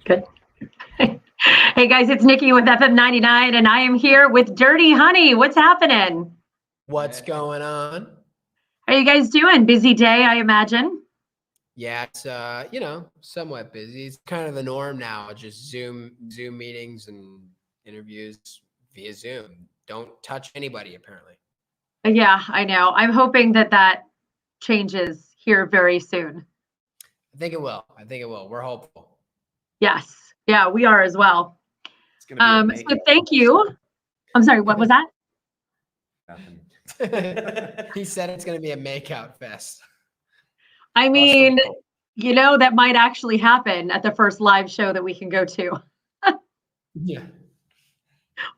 Good. Hey guys, it's Nikki with FM 99, and I am here with Dirty Honey. What's happening? What's going on? How are you guys doing? Busy day, I imagine. Yeah, it's somewhat busy. It's kind of the norm now. Just Zoom meetings and interviews via Zoom. Don't touch anybody, apparently. Yeah, I know. I'm hoping that changes here very soon. I think it will. We're hopeful. Yes. Yeah, we are as well. It's gonna be So thank you. I'm sorry, what was that? He said it's going to be a makeout fest. I mean, that might actually happen at the first live show that we can go to. Yeah.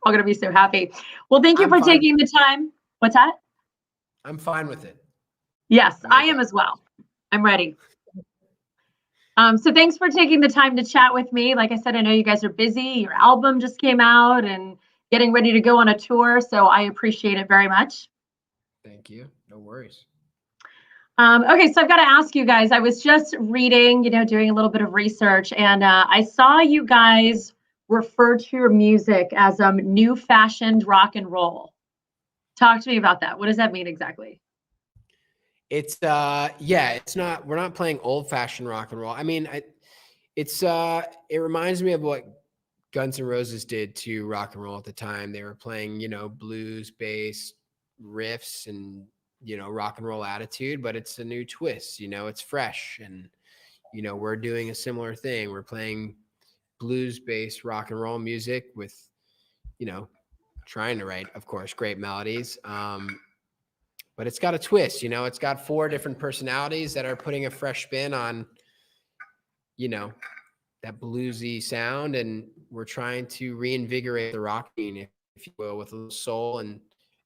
I'm going to be so happy. Well, thank you for taking the time. What's that? I'm fine with it. Yes, I am as well. I'm ready. So thanks for taking the time to chat with me. Like I said, I know you guys are busy. Your album just came out and getting ready to go on a tour. So I appreciate it very much. Thank you. No worries. Okay, so I've got to ask you guys, I was just reading, doing a little bit of research, and I saw you guys refer to your music as new fashioned rock and roll. Talk to me about that. What does that mean exactly? It's we're not playing old fashioned rock and roll. I mean, it reminds me of what Guns N' Roses did to rock and roll at the time. They were playing, blues based riffs and, rock and roll attitude, but it's a new twist, it's fresh. And, we're doing a similar thing. We're playing blues based rock and roll music with, trying to write, of course, great melodies. But it's got a twist, it's got 4 different personalities that are putting a fresh spin on, that bluesy sound. And we're trying to reinvigorate the rock scene, if you will, with a little soul and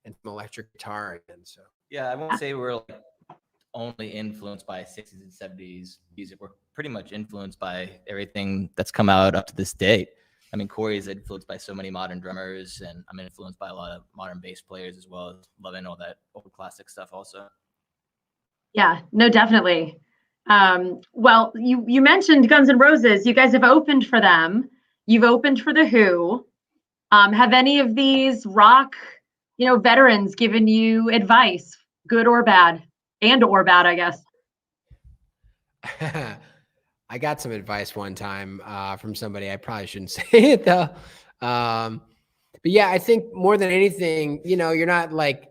some electric guitar again. So yeah, I won't say we're like only influenced by 60s and 70s music. We're pretty much influenced by everything that's come out up to this date. I mean, Corey is influenced by so many modern drummers, and I'm influenced by a lot of modern bass players as well, as loving all that old classic stuff also. Yeah, no, definitely. Well, you mentioned Guns N' Roses. You guys have opened for them. You've opened for The Who. Have any of these rock, veterans given you advice, good or bad, or bad, I guess? I got some advice one time from somebody. I probably shouldn't say it though. But yeah, I think more than anything, you're not like.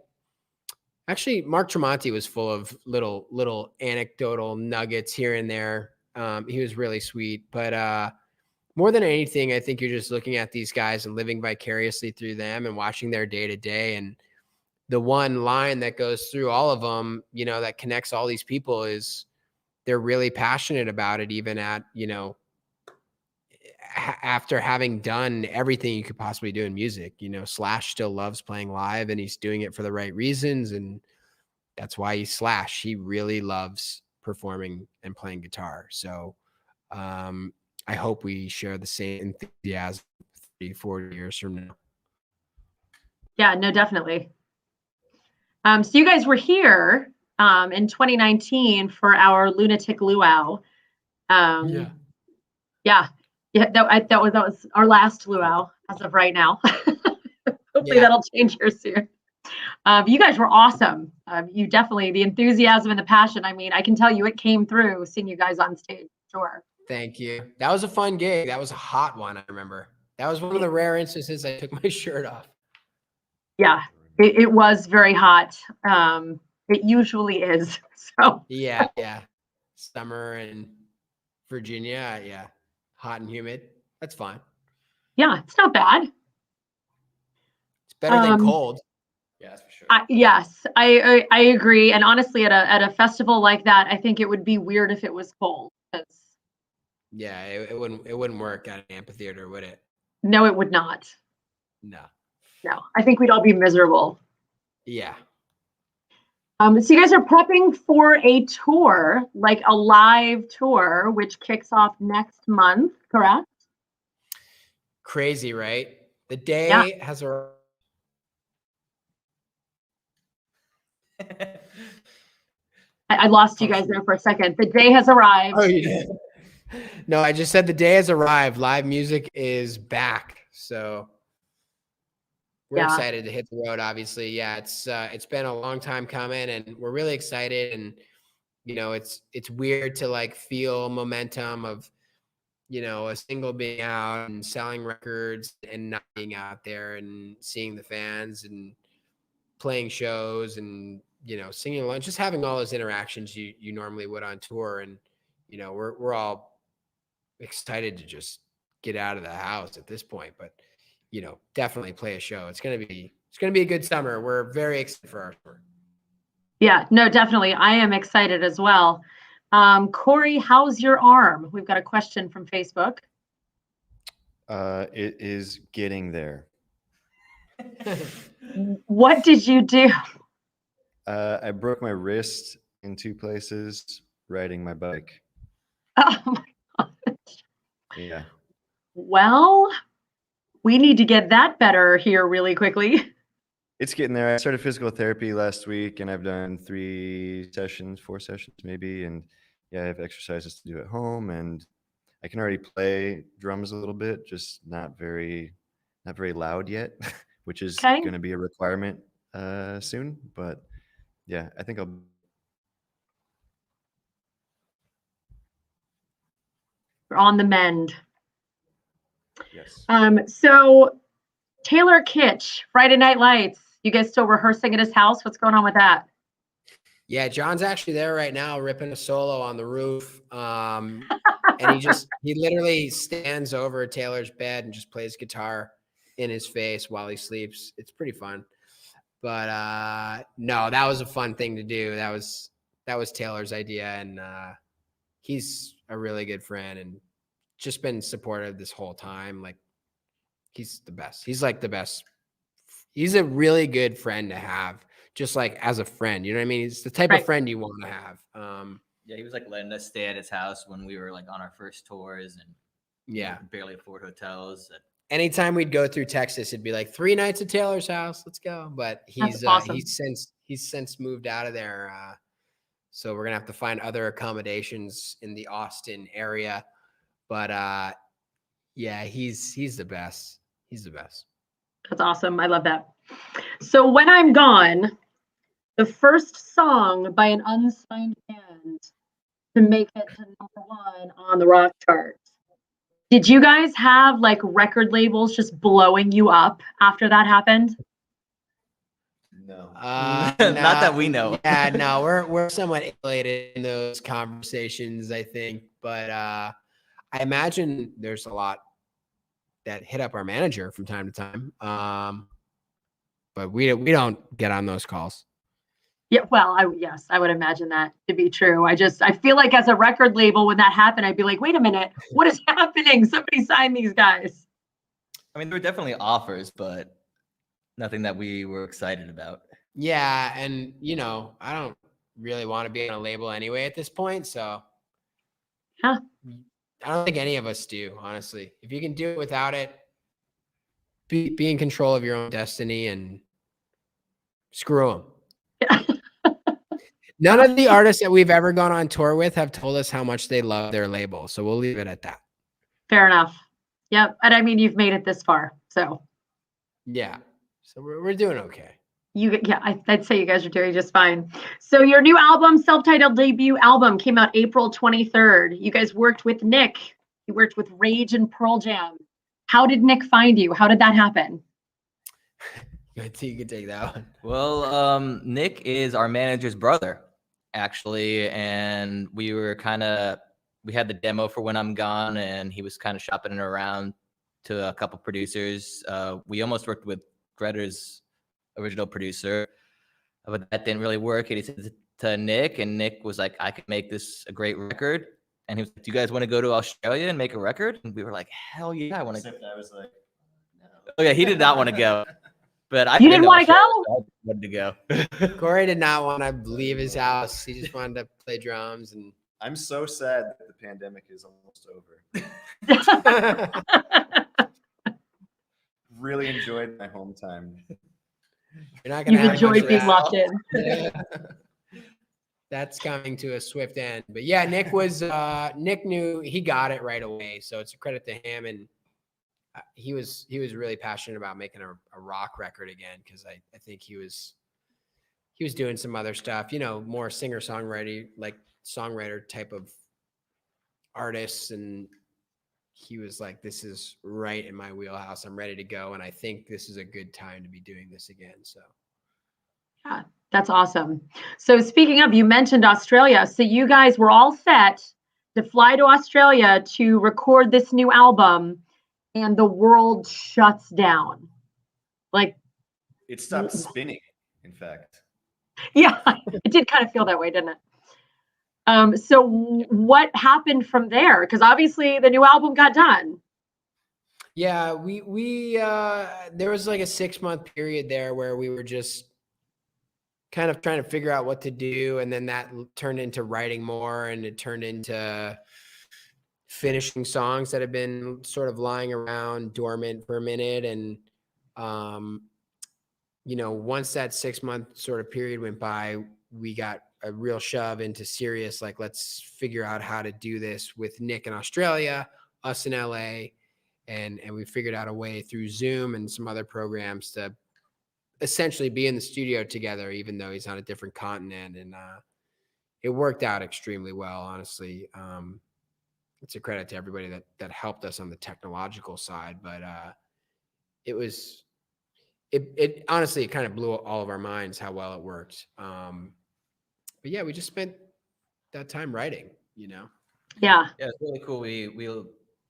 Actually, Mark Tremonti was full of little anecdotal nuggets here and there. He was really sweet, but more than anything, I think you're just looking at these guys and living vicariously through them and watching their day to day. And the one line that goes through all of them, that connects all these people is they're really passionate about it, even at, after having done everything you could possibly do in music. Slash still loves playing live, and he's doing it for the right reasons. And that's why he's Slash. He really loves performing and playing guitar. So I hope we share the same enthusiasm 30, 40 years from now. Yeah, no, definitely. So you guys were here in 2019 for our Lunatic Luau. Yeah, that was our last luau as of right now. Hopefully that'll change here soon. You guys were awesome. You definitely, the enthusiasm and the passion. I mean, I can tell you it came through seeing you guys on stage. Sure. Thank you. That was a fun gig. That was a hot one. I remember. That was one of the rare instances I took my shirt off. Yeah, it was very hot. It usually is. So yeah. Summer in Virginia. Yeah. Hot and humid. That's fine. Yeah, it's not bad. It's better than cold. Yeah, that's for sure. Yes, I agree. And honestly, at a festival like that, I think it would be weird if it was cold. Yeah, it wouldn't work at an amphitheater, would it? No, it would not. No. I think we'd all be miserable. Yeah. So you guys are prepping for a tour, like a live tour, which kicks off next month, correct? Crazy, right? The day has a. I lost you guys there for a second. The day has arrived. Oh, yeah. No, I just said the day has arrived. Live music is back. So we're Yeah. excited to hit the road, obviously. Yeah, it's been a long time coming and we're really excited. And it's weird to like feel momentum of, a single being out and selling records and not being out there and seeing the fans and playing shows and, singing along, just having all those interactions you normally would on tour. And, we're all excited to just get out of the house at this point, but definitely play a show. It's gonna be a good summer. We're very excited for our tour. Yeah, no, definitely. I am excited as well. Corey, how's your arm? We've got a question from Facebook. It is getting there. What did you do? I broke my wrist in 2 places riding my bike. Oh my gosh. Yeah. Well, we need to get that better here really quickly. It's getting there. I started physical therapy last week and I've done 4 sessions maybe. And yeah, I have exercises to do at home and I can already play drums a little bit, just not very loud yet, which is Okay. going to be a requirement soon. But yeah, I think I'll. We're on the mend. Yes. So Taylor Kitsch, Friday Night Lights. You guys still rehearsing at his house? What's going on with that? Yeah, John's actually there right now, ripping a solo on the roof. And he literally stands over Taylor's bed and just plays guitar in his face while he sleeps. It's pretty fun. But no, that was a fun thing to do. That was Taylor's idea, and he's a really good friend and just been supportive this whole time. Like, he's the best. He's like the best. He's a really good friend to have, just like as a friend. You know what I mean? He's the type of friend you want to have. Yeah, he was like letting us stay at his house when we were like on our first tours and could barely afford hotels. Anytime we'd go through Texas, it'd be like 3 nights at Taylor's house. Let's go. But he's awesome. he's since moved out of there. So we're gonna have to find other accommodations in the Austin area. But yeah, he's the best. He's the best. That's awesome. I love that. So When I'm Gone, the first song by an unsigned band to make it to #1 on the rock charts. Did you guys have like record labels just blowing you up after that happened? No. Not that we know. Yeah, no, we're somewhat alienated in those conversations, I think. But I imagine there's a lot that hit up our manager from time to time. But we don't get on those calls. Yeah, well, I would imagine that to be true. I feel like as a record label, when that happened, I'd be like, wait a minute, what is happening? Somebody sign these guys. I mean, there were definitely offers, but nothing that we were excited about. Yeah, and I don't really want to be on a label anyway at this point, so yeah. I don't think any of us do, honestly. If you can do it without it, be in control of your own destiny and screw them. Yeah. None of the artists that we've ever gone on tour with have told us how much they love their label, so we'll leave it at that. Fair enough. Yep. And I mean, you've made it this far, so yeah. So we're doing okay. I'd say you guys are doing just fine. So your new album, self-titled debut album, came out April 23rd. You guys worked with Nick. You worked with Rage and Pearl Jam. How did Nick find you? How did that happen? You can take that one. Well, Nick is our manager's brother, actually, and we had the demo for When I'm Gone, and he was kind of shopping it around to a couple producers. We almost worked with Greta's original producer, but that didn't really work. And he said to Nick, and Nick was like, I could make this a great record. And he was like, do you guys want to go to Australia and make a record? And we were like, hell yeah, I want to. Except I was like, no. Oh yeah, he did not want to go. But You didn't want to go? I wanted to go. Corey did not want to leave his house. He just wanted to play drums. And I'm so sad that the pandemic is almost over. Really enjoyed my home time. you're not gonna You've have much enjoyed of being that. locked in. that's coming to a swift end. But yeah, Nick was Nick knew, he got it right away, so it's a credit to him. And he was really passionate about making a rock record again, because I think he was doing some other stuff, you know, more singer songwriter, like songwriter type of artists, and he was like, this is right in my wheelhouse. I'm ready to go, and I think this is a good time to be doing this again. So Yeah, that's awesome. So speaking of, you mentioned Australia. So you guys were all set to fly to Australia to record this new album, and the world shuts down. Like, It stopped spinning, in fact. yeah, it did kind of feel that way, didn't it? So what happened from there? Because obviously the new album got done. yeah, we there was like a 6-month period there where we were just kind of trying to figure out what to do, and then that turned into writing more, and it turned into finishing songs that had been sort of lying around dormant for a minute. And you know, once that 6-month sort of period went by, we got a real shove into serious, like, let's figure out how to do this with Nick in Australia, us in LA. And we figured out a way through Zoom and some other programs to essentially be in the studio together, even though he's on a different continent. And it worked out extremely well, honestly. It's a credit to everybody that helped us on the technological side, but it honestly, it kind of blew all of our minds how well it worked. But yeah, we just spent that time writing, you know? Yeah. Yeah, it's really cool. We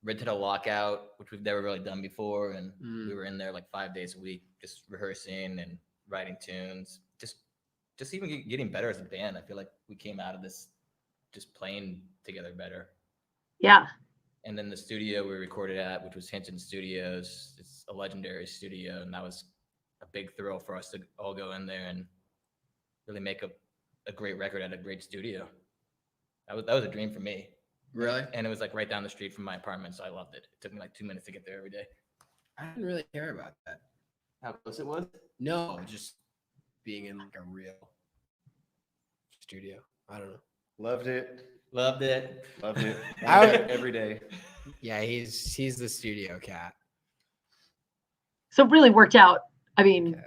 rented a walkout, which we've never really done before, and we were in there like 5 days a week, just rehearsing and writing tunes. Just even getting better as a band. I feel like we came out of this just playing together better. Yeah. And then the studio we recorded at, which was Hinton Studios, it's a legendary studio, and that was a big thrill for us to all go in there and really make a great record at a great studio. That was a dream for me. Really? And it was like right down the street from my apartment, so I loved it. It took me like 2 minutes to get there every day. I didn't really care about that. How close it was? No, just being in like a real studio. I don't know. Loved it. Loved it. Loved it. I would- Every day. Yeah, he's the studio cat. So it really worked out. I mean, Okay.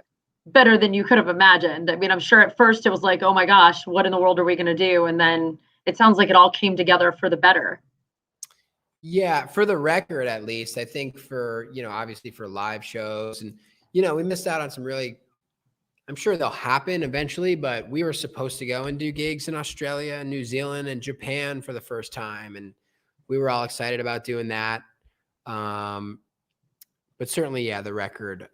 better than you could have imagined. I mean, I'm sure at first it was like, oh my gosh, what in the world are we going to do? And then it sounds like it all came together for the better. Yeah, for the record, at least, I think for, you know, obviously for live shows, and, you know, we missed out on some really, I'm sure they'll happen eventually, but we were supposed to go and do gigs in Australia and New Zealand and Japan for the first time. And we were all excited about doing that. But certainly, yeah, the record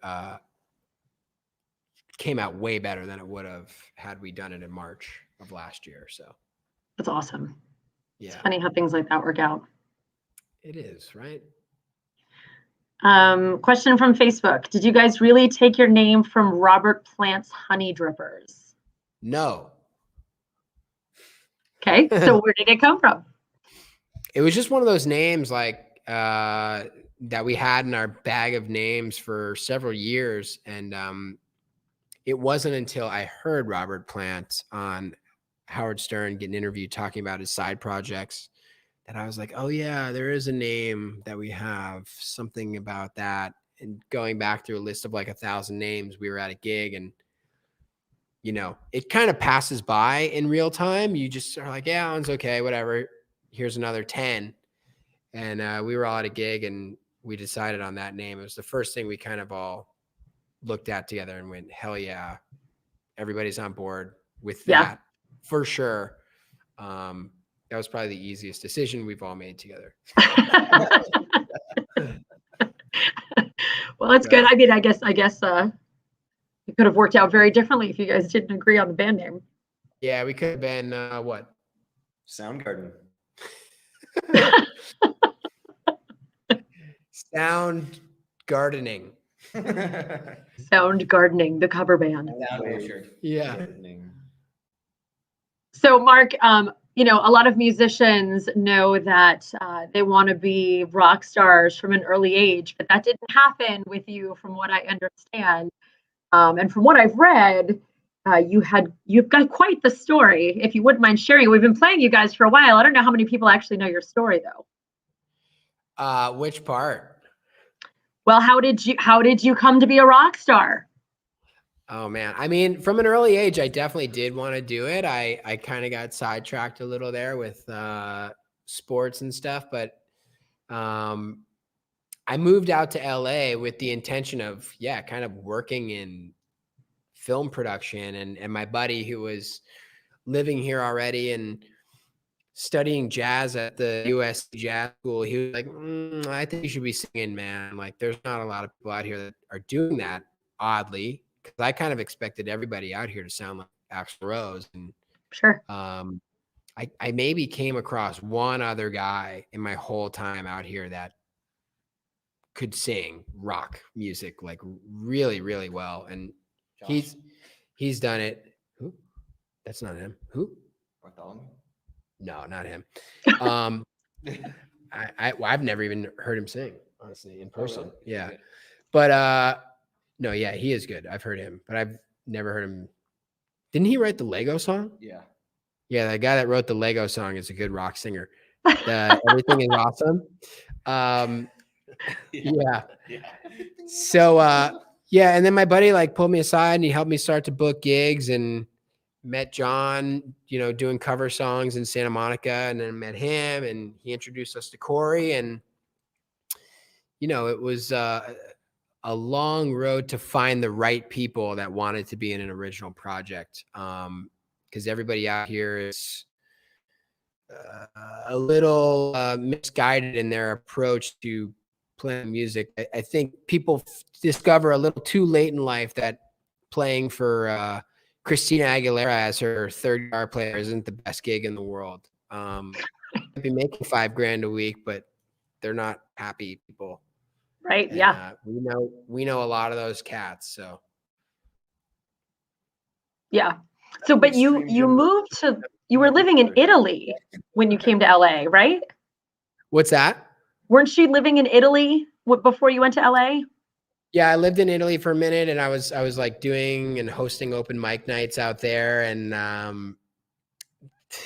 came out way better than it would have had we done it in March of last year. So That's awesome. It's yeah, funny how things like that work out. it is, right? Question from Facebook. Did you guys really take your name from Robert Plant's Honeydrippers? No. Okay, so where did it come from? It was just one of those names like that we had in our bag of names for several years. And it wasn't until I heard Robert Plant on Howard Stern get an interview talking about his side projects that I was like, oh yeah, there is a name that we have, something about that. And going back through a list of like 1,000 names, we were at a gig, and you know, it kind of passes by in real time. You just are like, yeah, one's okay, whatever. Here's another 10. And we were all at a gig, and we decided on that name. It was the first thing we kind of all looked at together and went, hell yeah, everybody's on board with that for sure. That was probably the easiest decision we've all made together. Well, that's good. I mean, I guess it could have worked out very differently if you guys didn't agree on the band name. Yeah, we could have been what? Soundgarden. Sound gardening. Sound Gardening, the cover band. Yeah. Gardening. So, Mark, you know, a lot of musicians know that they want to be rock stars from an early age, but that didn't happen with you, from what I understand. And from what I've read, you've got quite the story. If you wouldn't mind sharing, we've been playing you guys for a while. I don't know how many people actually know your story though. Which part? Well, how did you come to be a rock star? Oh man. I mean, from an early age, I definitely did want to do it. I kind of got sidetracked a little there with sports and stuff, but I moved out to LA with the intention of, kind of working in film production, and my buddy who was living here already and studying jazz at the US Jazz School, he was like, I think you should be singing, man. Like, there's not a lot of people out here that are doing that, oddly, because I kind of expected everybody out here to sound like Axl Rose. And Sure. I maybe came across one other guy in my whole time out here that could sing rock music like really, really well. And Josh. he's done it. Who? That's not him. Who? Bartholomew? No, not him. I've never even heard him sing, honestly, in person. Really? Yeah. But no, yeah, he is good. I've heard him, but I've never heard him. Didn't he write the Lego song? Yeah. Yeah, the guy that wrote the Lego song is a good rock singer. Everything is awesome. Yeah. So and then my buddy like pulled me aside and he helped me start to book gigs, and met John, doing cover songs in Santa Monica, and then met him and he introduced us to Corey, and it was a long road to find the right people that wanted to be in an original project. Because everybody out here is a little misguided in their approach to playing music. I think people discover a little too late in life that playing for Christina Aguilera as her third guitar player isn't the best gig in the world. They'd be making $5,000 a week, but they're not happy people. Right. And, Yeah. we know a lot of those cats. So. Yeah. So, but you were living in Italy when you came to LA, right? What's that? Weren't you living in Italy before you went to LA? Yeah, I lived in Italy for a minute, and I was like doing and hosting open mic nights out there. And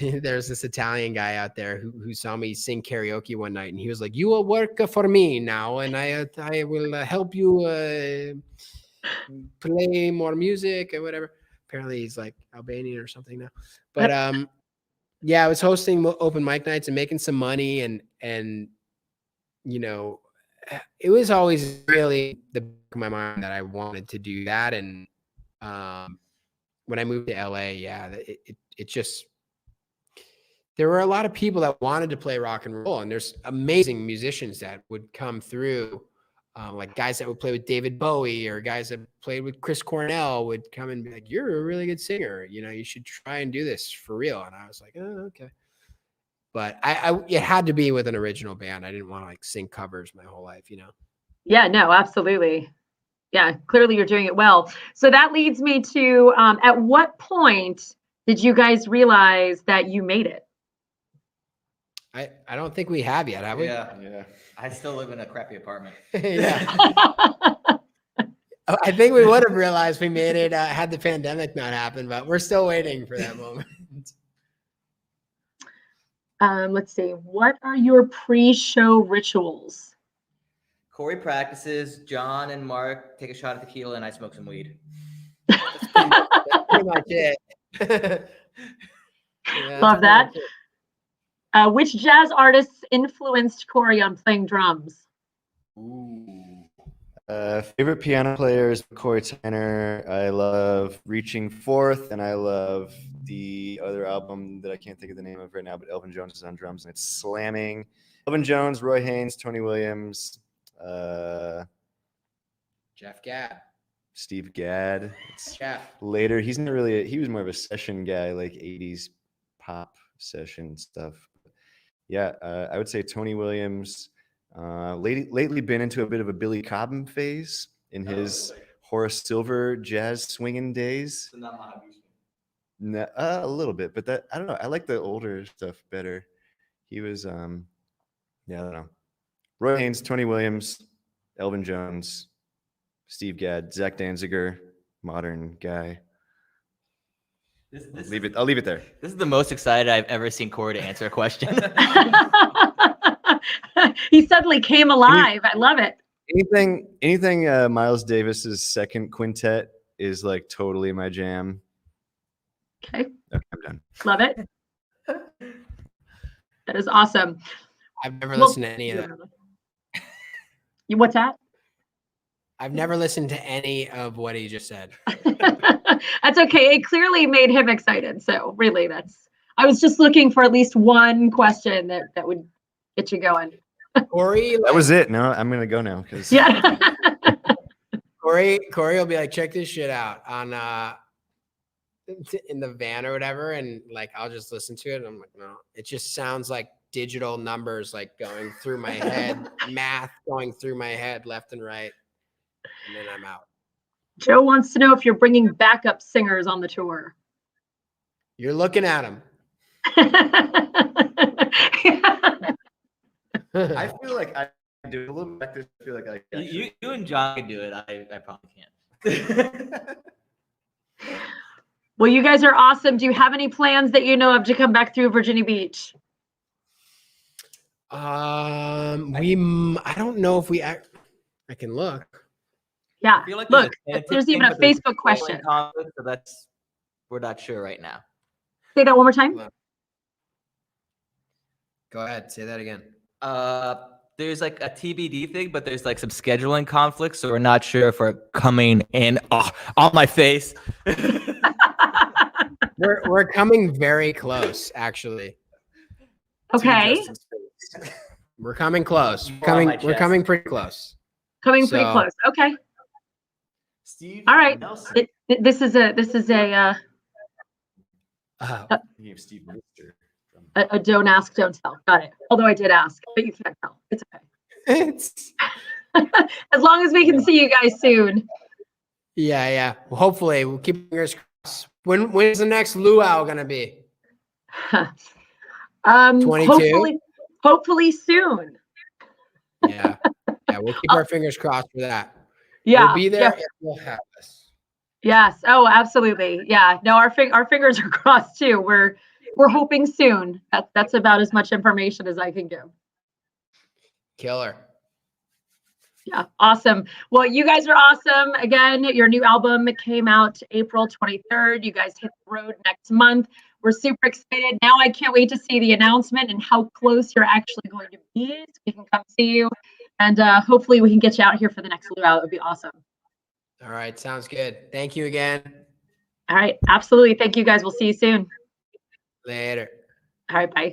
there's this Italian guy out there who saw me sing karaoke one night, and he was like, "You will work for me now, and I will help you play more music or whatever." Apparently, he's like Albanian or something now. But I was hosting open mic nights and making some money, and it was always really the back of my mind that I wanted to do that. And when I moved to LA, it just, there were a lot of people that wanted to play rock and roll, and there's amazing musicians that would come through, like guys that would play with David Bowie, or guys that played with Chris Cornell would come and be like, "You're a really good singer. You should try and do this for real." And I was like, "Oh, okay." But it had to be with an original band. I didn't want to like sing covers my whole life, Yeah, no, absolutely. Yeah, clearly you're doing it well. So that leads me to, at what point did you guys realize that you made it? I don't think we have yet, have we? Yeah. I still live in a crappy apartment. Yeah. I think we would have realized we made it had the pandemic not happened, but we're still waiting for that moment. Let's see. What are your pre-show rituals? Corey practices, John and Mark take a shot of tequila, and I smoke some weed. That's pretty much it. Love that. Which jazz artists influenced Corey on playing drums? Ooh. Favorite piano players, Corey Tenor. I love Reaching Forth, and I love the other album that I can't think of the name of right now, but Elvin Jones is on drums, and it's slamming. Elvin Jones, Roy Haynes, Tony Williams, Jeff Gadd. Steve Gadd. Jeff. Later, he's not really, he was more of a session guy, like 80s pop session stuff. Yeah, I would say Tony Williams. Lately been into a bit of a Billy Cobham phase in his Horace Silver jazz swinging days. So not Mojave. No, a little bit, but that, I don't know. I like the older stuff better. He was, I don't know. Roy Haynes, Tony Williams, Elvin Jones, Steve Gadd, Zach Danziger, modern guy. I'll leave it there. This is the most excited I've ever seen Corey to answer a question. He suddenly came alive. I love it. Anything Miles Davis's second quintet is like totally my jam. Okay, I'm done. love it. That is awesome. I've never listened to any of that. What's that? I've never listened to any of what he just said. That's okay. It clearly made him excited. So really, I was just looking for at least one question that would get you going. Corey, That was it. No, I'm gonna go now because Yeah. Corey will be like, check this shit out on in the van or whatever, and like I'll just listen to it. And I'm like, no, it just sounds like digital numbers like going through my head, math going through my head left and right, and then I'm out. Joe wants to know if you're bringing backup singers on the tour. You're looking at him. I feel like I do a little back. I feel like I you and John can do it. I probably can't. Well, you guys are awesome. Do you have any plans that you know of to come back through Virginia Beach? I don't know if I can look. Yeah. I feel like Look, there's there's even a Facebook question. Conflict, so we're not sure right now. Say that one more time. Go ahead, say that again. There's like a TBD thing, but there's like some scheduling conflicts, so we're not sure if we're coming in on my face. We're coming very close, actually. Okay. We're coming close. We're We're coming pretty close. Coming pretty close. Okay. Steve. All right. Nelson. This is a Steve Minister. a don't ask, don't tell. Got it. Although I did ask, but you can't tell. It's okay. It's As long as we can see you guys soon. yeah. Well, hopefully, we'll keep fingers crossed. When's the next luau gonna be? 22? Hopefully soon. Yeah. We'll keep our fingers crossed for that. Yeah. We'll be there. Yeah. And we'll have us. Yes. Oh, absolutely. Yeah. No, our fingers are crossed too. We're hoping soon. That's about as much information as I can give. Killer. Yeah. Awesome. Well, you guys are awesome. Again, your new album came out April 23rd. You guys hit the road next month. We're super excited. Now I can't wait to see the announcement and how close you're actually going to be so we can come see you. And hopefully we can get you out here for the next luau. It would be awesome. All right. Sounds good. Thank you again. All right. Absolutely. Thank you guys. We'll see you soon. Later. All right. Bye.